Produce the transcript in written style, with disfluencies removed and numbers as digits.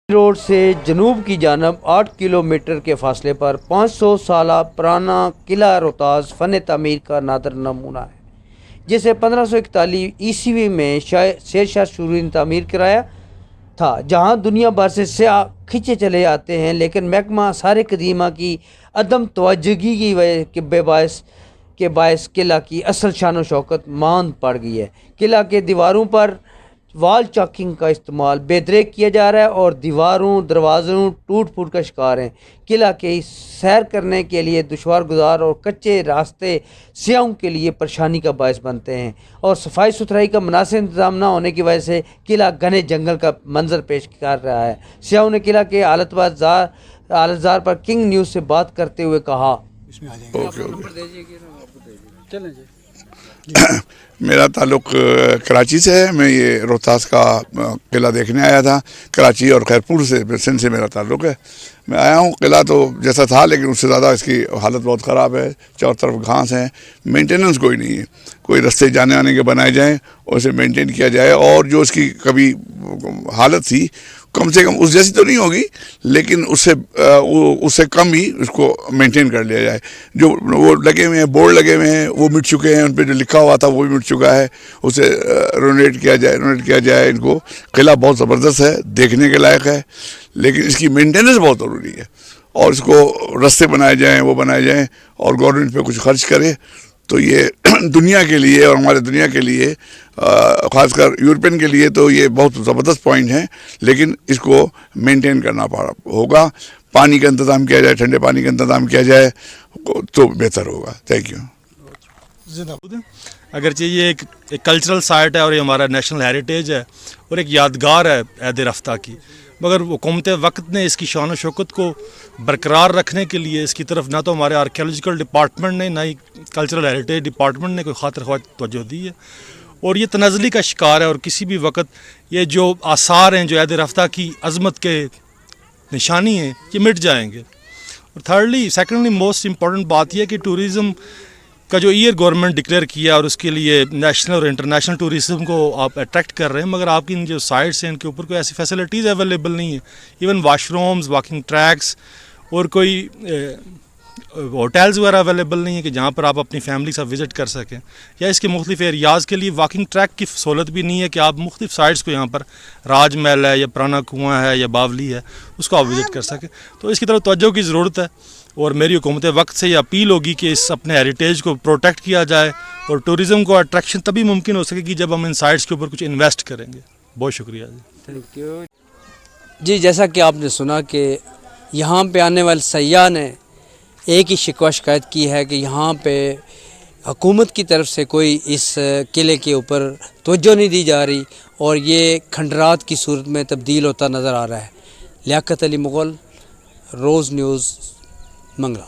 Road سے جنوب کی جانب 8 کلومیٹر کے فاصلے پر 500 سالہ پرانا قلعہ روہتاس فن تعمیر کا نادر نمونہ ہے، جسے 1541 عیسوی میں شیر شاہ سوری نے تعمیر کرایا تھا، جہاں دنیا بھر سے سیاح کھنچے چلے آتے ہیں، لیکن محکمہ آثار قدیمہ کی عدم توجہی کی وجہ کے باعث قلعہ کی اصل شان و شوکت ماند پڑ گئی ہے۔ قلعہ کے دیواروں پر وال چاکنگ کا استعمال بے دریغ کیا جا رہا ہے اور دیواروں دروازوں ٹوٹ پھوٹ کا شکار ہیں۔ قلعہ کی سیر کرنے کے لیے دشوار گزار اور کچے راستے سیاحوں کے لیے پریشانی کا باعث بنتے ہیں، اور صفائی ستھرائی کا مناسب انتظام نہ ہونے کی وجہ سے قلعہ گھنے جنگل کا منظر پیش کر رہا ہے۔ سیاحوں نے قلعہ کے حالت زار پر کنگ نیوز سے بات کرتے ہوئے کہا، میرا تعلق کراچی سے ہے۔ میں یہ روہتاس کا قلعہ دیکھنے آیا تھا، کراچی اور خیرپور سے سندھ سے میرا تعلق ہے۔ میں آیا ہوں، قلعہ تو جیسا تھا لیکن اس سے زیادہ اس کی حالت بہت خراب ہے، چاروں طرف گھاس ہیں، مینٹیننس کوئی نہیں ہے۔ کوئی رستے جانے آنے کے بنائے جائیں اور اسے مینٹین کیا جائے، اور جو اس کی کبھی حالت تھی کم سے کم اس جیسی تو نہیں ہوگی لیکن اس سے کم ہی اس کو مینٹین کر لیا جائے۔ جو وہ لگے ہوئے ہیں، بورڈ لگے ہوئے ہیں، وہ مٹ چکے ہیں، ان پہ جو لکھا ہوا تھا وہ بھی مٹ چکا ہے، اسے رونیٹ کیا جائے ان کو۔ قلعہ بہت زبردست ہے، دیکھنے کے لائق ہے، لیکن اس کی مینٹیننس بہت ضروری ہے، اور اس کو رستے بنائے جائیں، وہ بنائے جائیں، اور گورنمنٹ پہ کچھ خرچ کرے تو یہ دنیا کے لیے اور ہمارے دنیا کے لیے، خاص کر یورپین کے لیے تو یہ بہت زبردست پوائنٹ ہیں، لیکن اس کو مینٹین کرنا ہوگا۔ پانی کا انتظام کیا جائے، ٹھنڈے پانی کا انتظام کیا جائے تو بہتر ہوگا۔ Thank you. اگرچہ یہ ایک کلچرل سائٹ ہے اور یہ ہمارا نیشنل ہیریٹیج ہے اور ایک یادگار ہے عہد رفتہ کی، مگر حکومت وقت نے اس کی شان و شوکت کو برقرار رکھنے کے لیے اس کی طرف نہ تو ہمارے آرکیولوجیکل ڈپارٹمنٹ نے، نہ ہی کلچرل ہیریٹیج ڈپارٹمنٹ نے کوئی خاطر خواہ توجہ دی ہے، اور یہ تنزلی کا شکار ہے، اور کسی بھی وقت یہ جو آثار ہیں جو عہد رفتہ کی عظمت کے نشانی ہیں یہ مٹ جائیں گے۔ اور سیکنڈلی موسٹ امپورٹنٹ بات یہ ہے کہ ٹورزم کا جو ایئر گورنمنٹ ڈکلیئر کیا اور اس کے لیے نیشنل اور انٹرنیشنل ٹورزم کو آپ اٹریکٹ کر رہے ہیں، مگر آپ کی جو سائٹس ہیں ان کے اوپر کوئی ایسی فیسلٹیز اویلیبل نہیں ہیں، even wash rooms, walking tracks اور کوئی ہوٹلز وغیرہ اویلیبل نہیں ہے کہ جہاں پر آپ اپنی فیملی سے وزٹ کر سکیں، یا اس کے مختلف ایریاز کے لیے واکنگ ٹریک کی سہولت بھی نہیں ہے کہ آپ مختلف سائٹس کو، یہاں پر راج محل ہے یا پرانا کنواں ہے یا باولی ہے، اس کو آپ وزٹ کر سکیں۔ تو اس کی طرف توجہ کی ضرورت ہے، اور میری حکومت وقت سے یہ اپیل ہوگی کہ اس اپنے ہیریٹیج کو پروٹیکٹ کیا جائے، اور ٹورزم کو اٹریکشن تبھی ممکن ہو سکے گی جب ہم ان سائٹس کے اوپر کچھ انویسٹ کریں گے۔ بہت شکریہ جی، تھینک یو جی۔ جیسا کہ آپ نے سنا کہ یہاں پہ آنے والے سیاح نے ایک ہی شکوہ شکایت کی ہے کہ یہاں پہ حکومت کی طرف سے کوئی اس قلعے کے اوپر توجہ نہیں دی جا رہی، اور یہ کھنڈرات کی صورت میں تبدیل ہوتا نظر آ رہا ہے۔ لیاقت علی مغل، روز نیوز، منگلا۔